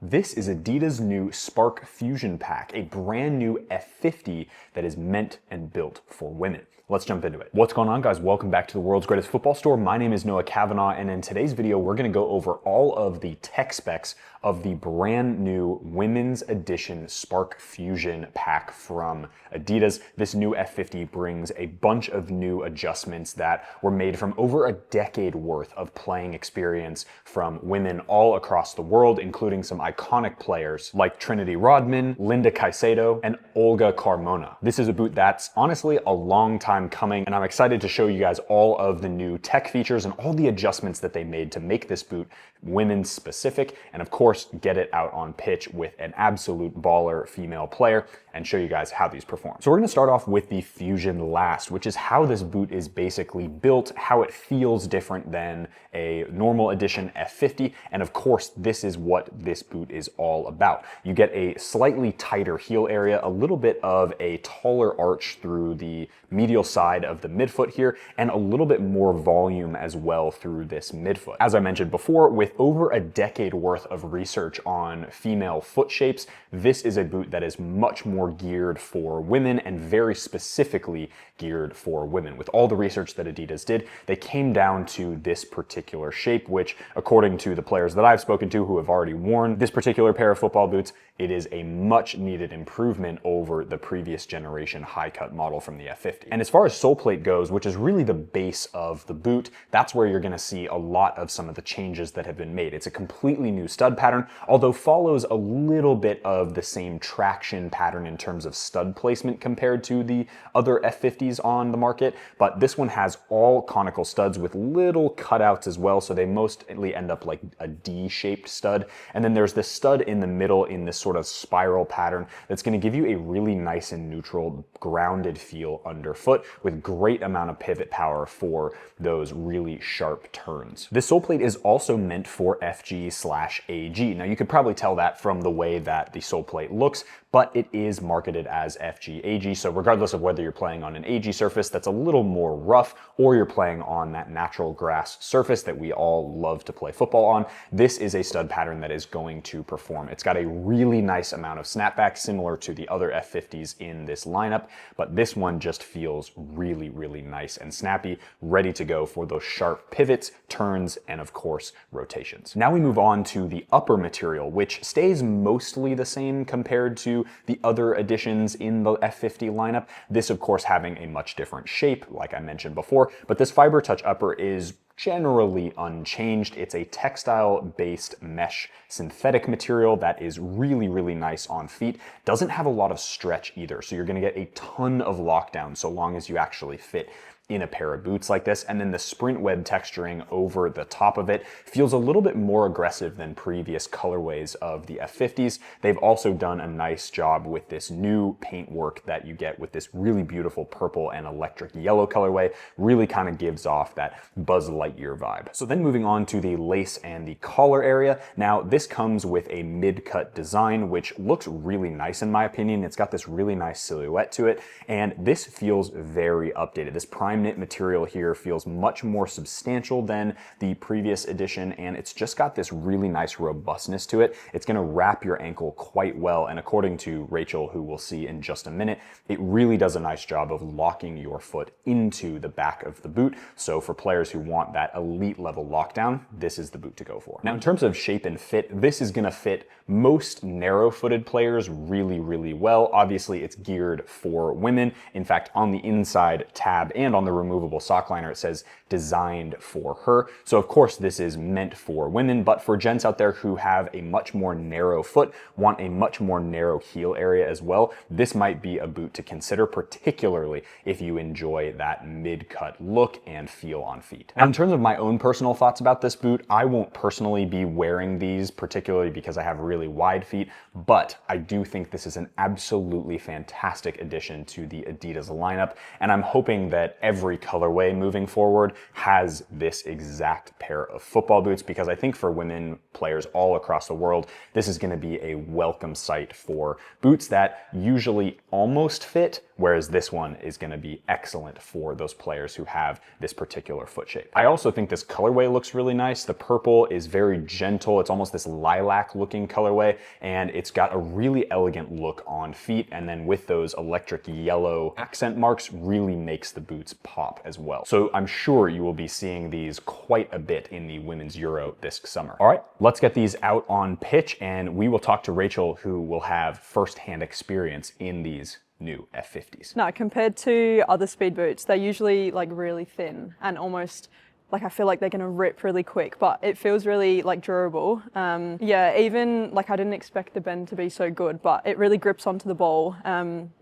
This is Adidas' new Sparkfusion pack, a brand new F50 that is meant and built for women. Let's jump into it. What's going on, guys? Welcome back to the world's greatest football store. My name is Noah Kavanaugh, and in today's video, we're gonna go over all of the tech specs of the brand new women's edition Sparkfusion pack from Adidas. This new F50 brings a bunch of new adjustments that were made from over a decade worth of playing experience from women all across the world, including some iconic players like Trinity Rodman, Linda Caicedo, and Olga Carmona. This is a boot that's honestly a long time coming, and I'm excited to show you guys all of the new tech features and all the adjustments that they made to make this boot women's specific, and of course get it out on pitch with an absolute baller female player and show you guys how these perform. So we're going to start off with the FUSIONLAST, which is how this boot is basically built, how it feels different than a normal edition F50, and of course this is what this boot is all about. You get a slightly tighter heel area, a little bit of a taller arch through the medial side of the midfoot here, and a little bit more volume as well through this midfoot. As I mentioned before, with over a decade worth of research on female foot shapes, this is a boot that is much more geared for women and very specifically geared for women. With all the research that Adidas did, they came down to this particular shape, which according to the players that I've spoken to who have already worn this particular pair of football boots, it is a much needed improvement over the previous generation high cut model from the F50. And as far as soleplate goes, which is really the base of the boot, that's where you're gonna see a lot of some of the changes that have been made. It's a completely new stud pattern, although follows a little bit of the same traction pattern in terms of stud placement compared to the other F50s on the market, but this one has all conical studs with little cutouts as well, so they mostly end up like a D-shaped stud. And then there's this stud in the middle in this sort of spiral pattern that's going to give you a really nice and neutral grounded feel underfoot with great amount of pivot power for those really sharp turns. This sole plate is also meant for FG/AG. Now you could probably tell that from the way that the sole plate looks, but it is marketed as FG/AG, so regardless of whether you're playing on an AG surface that's a little more rough or you're playing on that natural grass surface that we all love to play football on, this is a stud pattern that is going to perform. It's got a really nice amount of snapback similar to the other F50s in this lineup, but this one just feels really, really nice and snappy, ready to go for those sharp pivots, turns, and of course, rotations. Now we move on to the upper material, which stays mostly the same compared to the other additions in the F50 lineup. This, of course, having a much different shape, like I mentioned before, but this Fiber Touch upper is generally unchanged. It's a textile-based mesh synthetic material that is really, really nice on feet. Doesn't have a lot of stretch either, so you're gonna get a ton of lockdown so long as you actually fit in a pair of boots like this. And then the sprint web texturing over the top of it feels a little bit more aggressive than previous colorways of the F50s. They've also done a nice job with this new paintwork that you get with this really beautiful purple and electric yellow colorway. Really kind of gives off that Buzz Lightyear vibe. So then moving on to the lace and the collar area. Now this comes with a mid-cut design, which looks really nice in my opinion. It's got this really nice silhouette to it, and this feels very updated. This prime knit material here feels much more substantial than the previous edition, and it's just got this really nice robustness to it. It's gonna wrap your ankle quite well, and according to Rachel, who we'll see in just a minute, it really does a nice job of locking your foot into the back of the boot. So for players who want that elite level lockdown, this is the boot to go for. Now in terms of shape and fit, this is gonna fit most narrow-footed players really, really well. Obviously it's geared for women. In fact, on the inside tab and on the removable sock liner, it says designed for her. So of course this is meant for women, but for gents out there who have a much more narrow foot, want a much more narrow heel area as well, this might be a boot to consider, particularly if you enjoy that mid-cut look and feel on feet. Now in terms of my own personal thoughts about this boot, I won't personally be wearing these, particularly because I have really wide feet, but I do think this is an absolutely fantastic addition to the Adidas lineup, and I'm hoping that every every colorway moving forward has this exact pair of football boots, because I think for women players all across the world, this is going to be a welcome sight for boots that usually almost fit, whereas this one is going to be excellent for those players who have this particular foot shape. I also think this colorway looks really nice. The purple is very gentle. It's almost this lilac looking colorway, and it's got a really elegant look on feet, and then with those electric yellow accent marks really makes the boots pop as well. So I'm sure you will be seeing these quite a bit in the Women's Euro this summer. All right, let's get these out on pitch, and we will talk to Rachel, who will have firsthand experience in these new F50s. No, compared to other speed boots, they're usually like really thin and almost like I feel like they're gonna rip really quick, but it feels really like durable. Yeah, even like I didn't expect the bend to be so good, but it really grips onto the ball,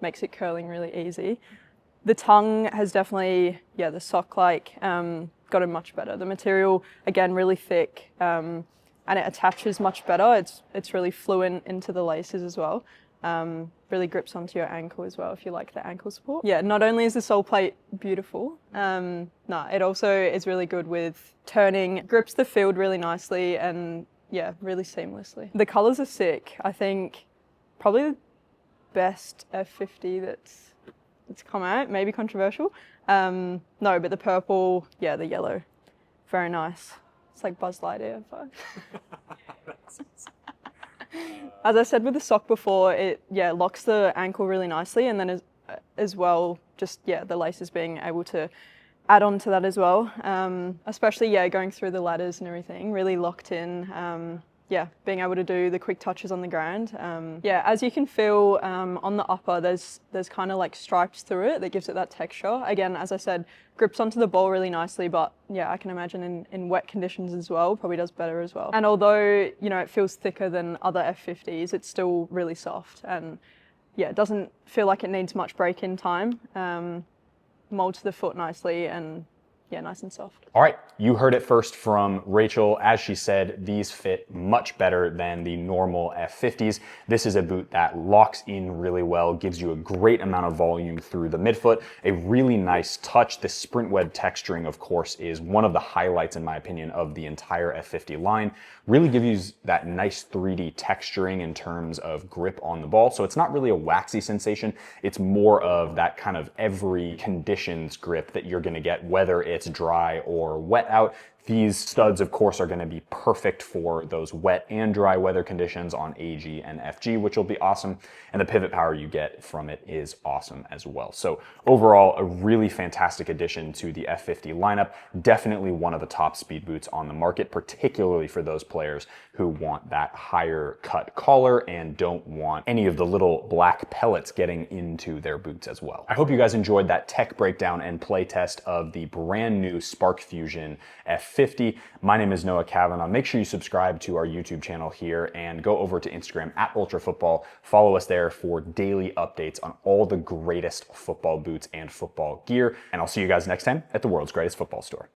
makes it curling really easy. The tongue has definitely, yeah, the sock gotten much better. The material, again, really thick, and it attaches much better. It's really fluent into the laces as well. Really grips onto your ankle as well if you like the ankle support. Yeah, not only is the sole plate beautiful, no, it also is really good with turning, grips the field really nicely, and yeah, really seamlessly. The colors are sick. I think probably the best F50 that's come out, maybe controversial. No, but the purple, yeah, the yellow, very nice. It's like Buzz Lightyear vibe. As I said with the sock before, it locks the ankle really nicely, and then as well, just the laces being able to add on to that as well. Especially going through the ladders and everything, really locked in. Being able to do the quick touches on the ground. As you can feel on the upper, there's kind of like stripes through it that gives it that texture. Again, as I said, grips onto the ball really nicely, but yeah, I can imagine in wet conditions as well, probably does better as well. And although, it feels thicker than other F50s, it's still really soft, and yeah, it doesn't feel like it needs much break-in time. Molds the foot nicely, and yeah, nice and soft. All right, you heard it first from Rachel. As she said, these fit much better than the normal F50s. This is a boot that locks in really well, gives you a great amount of volume through the midfoot, a really nice touch. The sprint web texturing, of course, is one of the highlights, in my opinion, of the entire F50 line. Really gives you that nice 3D texturing in terms of grip on the ball. So it's not really a waxy sensation. It's more of that kind of every conditions grip that you're gonna get, whether it's dry or wet out. These studs, of course, are going to be perfect for those wet and dry weather conditions on AG and FG, which will be awesome. And the pivot power you get from it is awesome as well. So overall, a really fantastic addition to the F50 lineup. Definitely one of the top speed boots on the market, particularly for those players who want that higher cut collar and don't want any of the little black pellets getting into their boots as well. I hope you guys enjoyed that tech breakdown and play test of the brand new Sparkfusion F50. My name is Noah Kavanaugh. Make sure you subscribe to our YouTube channel here and go over to Instagram @UltraFootball. Follow us there for daily updates on all the greatest football boots and football gear. And I'll see you guys next time at the world's greatest football store.